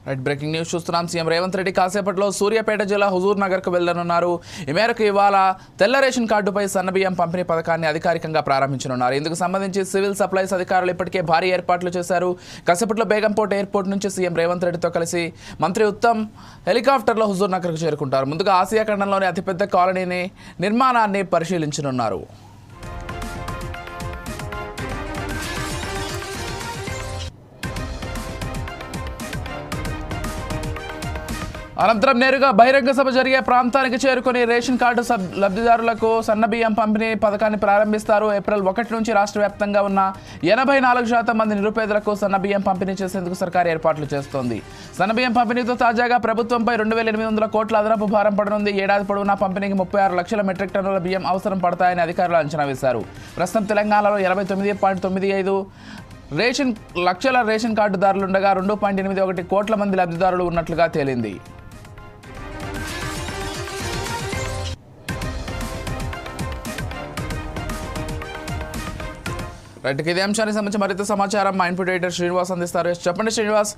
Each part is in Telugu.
రైట్ బ్రేకింగ్ న్యూస్ చూస్తున్నాం. సీఎం రేవంత్ రెడ్డి కాసేపట్లో సూర్యాపేట జిల్లా హుజూర్ నగర్కు వెళ్లనున్నారు. ఈ మేరకు ఇవాళ తెల్ల రేషన్ కార్డుపై సన్నబియ్యం పంపిణీ పథకాన్ని అధికారికంగా ప్రారంభించనున్నారు. ఇందుకు సంబంధించి సివిల్ సప్లైస్ అధికారులు ఇప్పటికే భారీ ఏర్పాట్లు చేశారు. కాసేపట్లో బేగంపేట ఎయిర్పోర్ట్ నుంచి సీఎం రేవంత్ రెడ్డితో కలిసి మంత్రి ఉత్తమ్ హెలికాప్టర్లో హుజూర్ నగర్కు చేరుకుంటారు. ముందుగా ఆసియా ఖండంలోని అతిపెద్ద కాలనీని నిర్మాణాన్ని పరిశీలించనున్నారు. అనంతరం నేరుగా బహిరంగ సభ జరిగే ప్రాంతానికి చేరుకుని రేషన్ కార్డు లబ్ధిదారులకు సన్నబియ్యం పంపిణీ పథకాన్ని ప్రారంభిస్తారు. ఏప్రిల్ 1 నుంచి రాష్ట్ర వ్యాప్తంగా ఉన్న 84% మంది నిరుపేదలకు సన్నబియ్యం పంపిణీ చేసేందుకు సర్కారు ఏర్పాట్లు చేస్తోంది. సన్నబియ్యం పంపిణీతో తాజాగా ప్రభుత్వంపై 2800 కోట్ల అదనపు భారం పడనుంది. ఏడాది పొడవునా పంపిణీకి 36 లక్షల మెట్రిక్ టన్నుల బియ్యం అవసరం పడతాయని అధికారులు అంచనా వేశారు. ప్రస్తుతం తెలంగాణలో 89.95 లక్షల రేషన్ కార్డుదారులుండగా 2.81 కోట్ల మంది లబ్ధిదారులు ఉన్నట్లుగా తేలింది. రైట్, ఇదే అంశానికి సంబంధించి మరింత సమాచారం మా ఇన్పుట్ ఎడిటర్ శ్రీనివాస్ అందిస్తారు. చెప్పండి శ్రీనివాస్,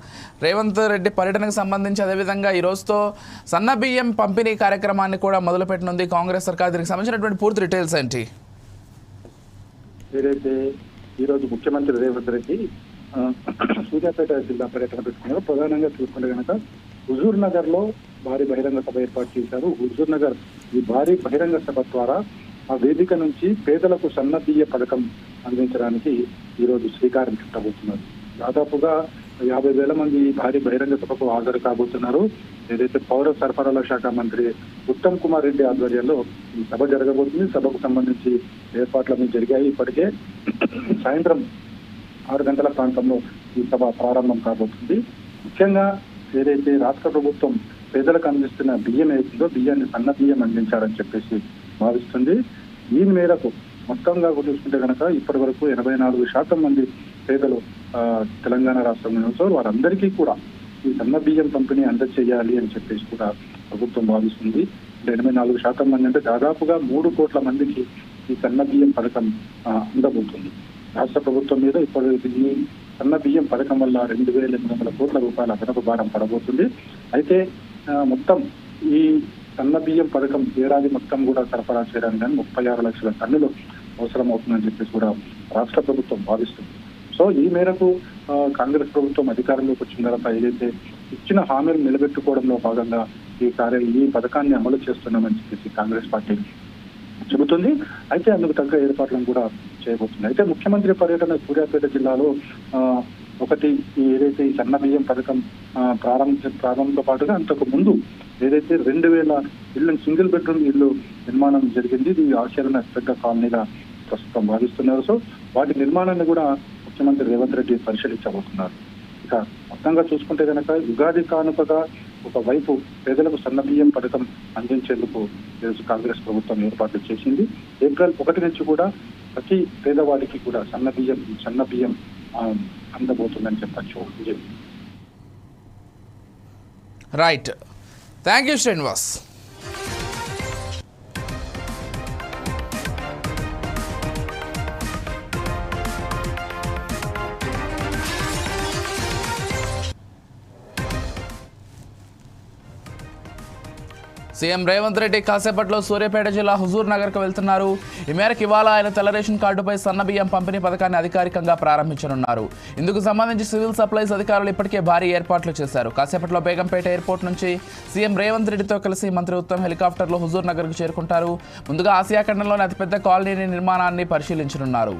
రేవంత్ రెడ్డి పర్యటనకు సంబంధించి అదేవిధంగా ఈ రోజుతో సన్నబియ్యం పంపిణీ కార్యక్రమాన్ని కూడా మొదలుపెట్టనుంది కాంగ్రెస్ సర్కార్. దీనికి సంబంధించినటువంటి పూర్తి డీటెయిల్స్ ఏంటి? ఏదైతే ఈరోజు ముఖ్యమంత్రి రేవంత్ రెడ్డి సూర్యాపేట జిల్లా పర్యటన పెట్టుకున్నారు. ప్రధానంగా చూసుకుంటే కనుక హుజూర్ నగర్ లో భారీ బహిరంగ సభ ఏర్పాటు చేశారు. హుజూర్ నగర్ ఈ భారీ బహిరంగ సభ ద్వారా ఆ వేదిక నుంచి పేదలకు సన్నబియ్య పథకం అందించడానికి ఈరోజు శ్రీకారం చుట్టబోతున్నారు. దాదాపుగా 50,000 మంది భారీ బహిరంగ సభకు హాజరు కాబోతున్నారు. ఏదైతే పౌర సరఫరాల శాఖ మంత్రి ఉత్తమ్ కుమార్ రెడ్డి ఆధ్వర్యంలో ఈ సభ జరగబోతుంది. సభకు సంబంధించి ఏర్పాట్లన్నీ జరిగాయి. ఇప్పటికే సాయంత్రం 6 గంటల ప్రాంతంలో ఈ సభ ప్రారంభం కాబోతుంది. ముఖ్యంగా ఏదైతే రాష్ట్ర ప్రభుత్వం పేదలకు అందిస్తున్న బియ్యం ఏదో బియ్యాన్ని సన్న బియ్యం అందించాలని చెప్పేసి భావిస్తుంది. ఈ మేరకు మొత్తంగా చూసుకుంటే కనుక ఇప్పటి వరకు 84% మంది పేదలు తెలంగాణ రాష్ట్రంలో ఉన్నారు. వారందరికీ కూడా ఈ సన్న బియ్యం పంపిణీ అందజేయాలి అని చెప్పేసి కూడా ప్రభుత్వం భావిస్తుంది. 84% మంది అంటే దాదాపుగా 3 కోట్ల మందికి ఈ సన్న బియ్యం పథకం అందబోతుంది. రాష్ట్ర ప్రభుత్వం మీద ఇప్పుడు ఈ సన్న బియ్యం పథకం వల్ల 2,800 కోట్ల రూపాయల అదనపు భారం పడబోతుంది. అయితే మొత్తం ఈ సన్న బియ్యం పథకం ఏడాది మొత్తం కూడా సరఫరా చేయడానికి 36 లక్షల టన్నులు అవసరం అవుతుందని చెప్పేసి కూడా రాష్ట్ర ప్రభుత్వం భావిస్తుంది. సో ఈ మేరకు కాంగ్రెస్ ప్రభుత్వం అధికారంలోకి వచ్చిన తర్వాత ఏదైతే ఇచ్చిన హామీలు నిలబెట్టుకోవడంలో భాగంగా ఈ పథకాన్ని అమలు చేస్తున్నామని చెప్పేసి కాంగ్రెస్ పార్టీ చెబుతుంది. అయితే అందుకు తగ్గ ఏర్పాట్లను కూడా చేయబోతుంది. అయితే ముఖ్యమంత్రి పర్యటన సూర్యాపేట జిల్లాలో ఒకటి ఏదైతే ఈ సన్న బియ్యం పథకం ప్రారంభంతో పాటుగా అంతకు ముందు ఏదైతే 2,000 ఇళ్ల సింగిల్ బెడ్రూమ్ ఇల్లు నిర్మాణం జరిగింది. ఇది ఆసియాలోని అతిపెద్ద కాలనీగా ప్రస్తుతం భావిస్తున్నారు. సో వాటి నిర్మాణాన్ని కూడా ముఖ్యమంత్రి రేవంత్ రెడ్డి పరిశీలించబోతున్నారు. ఇక మొత్తంగా చూసుకుంటే కనుక యుగాది కానుకగా ఒకవైపు పేదలకు సన్నబియ్యం పథకం అందించేందుకు ఈరోజు కాంగ్రెస్ ప్రభుత్వం ఏర్పాట్లు చేసింది. ఏప్రిల్ 1 నుంచి కూడా ప్రతి పేదవాడికి కూడా సన్నబియ్యం అందబోతుందని చెప్పచ్చు. Right, thank you Srinivas. CM Revanth Reddy కాసేపట్లో సూర్యాపేట జిల్లా హుజూర్ నగర్కు వెళ్తున్నారు. ఈ మేరకు ఇవాళ ఆయన తెల్ల రేషన్ కార్డుపై సన్నబియ్యం పంపిణీ పథకాన్ని అధికారికంగా ప్రారంభించనున్నారు. ఇందుకు సంబంధించి సివిల్ సప్లైస్ అధికారులు ఇప్పటికే భారీ ఏర్పాట్లు చేశారు. కాసేపట్లో బేగంపేట ఎయిర్పోర్ట్ నుంచి సీఎం రేవంత్ రెడ్డితో కలిసి మంత్రి ఉత్తమ్ హెలికాప్టర్లో హుజూర్ నగర్కు చేరుకుంటారు. ముందుగా ఆసియా ఖండంలోని అతిపెద్ద కాలనీ నిర్మాణాన్ని పరిశీలించనున్నారు.